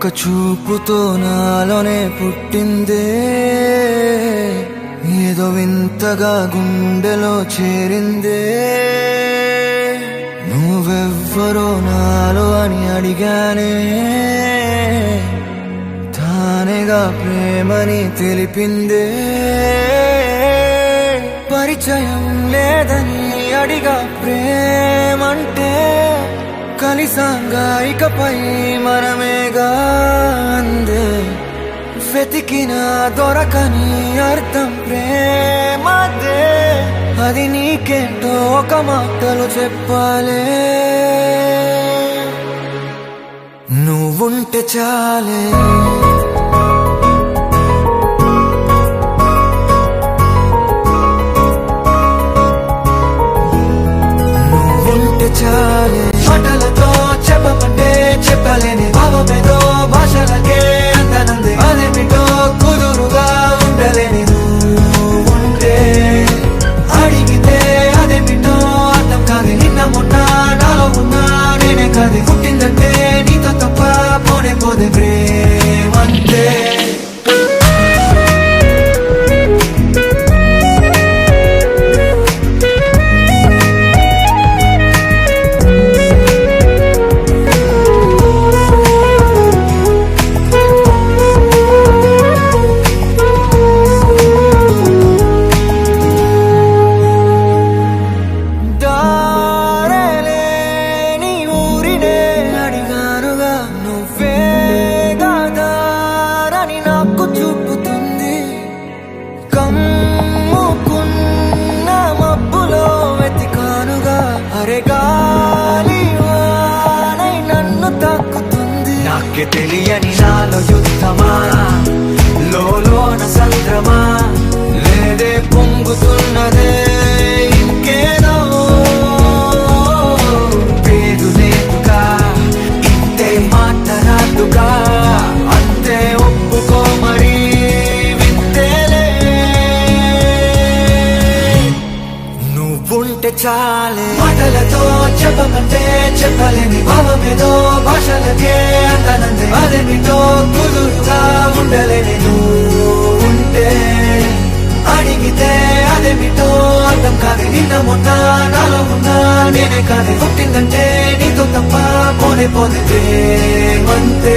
ఒక చూపుతో నాలోనే పుట్టిందే, ఏదో వింతగా గుండెలో చేరిందే. నువ్వెవ్వరో నాలో అని అడిగానే, తానేగా ప్రేమని తెలిపిందే. పరిచయం లేదని అడిగా ప్రేమంటే, కలిసాంగా ఇకపై మనమేగా అందే. వెతికిన దొరకని అర్థం ప్రేమదే, అది నీకేంటో ఒక మాటలు చెప్పాలే. నువ్వుంటే చాలే, నువ్వుంటే చాలే. మాటలతో చెప్పమంటే చెప్పలేని భావమేదో భాషలకే అందనందే. అదేమిటో కుదురుగా ఉండలేని నువ్వుంటే, అడిగితే అదేమిటో అర్థం కాదు. నిన్న మొన్న నాలో ఉన్నా నేనే కాదు. పుట్టిందంటే నీతో తప్ప పోనే పోదే ప్రేమంతే. చూపుతుంది కమ్ముకున్న మబ్బులో వెతికానుగా. అరే గాలి వానై నన్ను తాకుతుంది. నాకే తెలియని నాలో యుద్ధమా, లోన సంద్రమా, లేదే పొంగుతున్నదే ఇంకేదో. పేరు లేదుగా ఇంతే మాట రాదుగా, అంతే ఒప్పుకో మరి వింతేలే. నువ్వుంటే చాలే. మాటలతో చెప్పమంటే చెప్పలేని భావమేదో భాషలకే అందనందే. అదేమిటో కుదురుగా ఉండలేని నువ్వుంటే, అడిగితే అదేమిటో అర్థం కాదు. నిన్న మొన్న నాలో ఉన్నా నేనే కాదు. పుట్టిందంటే నీతో తప్ప పోనే పోతే ప్రేమంతే.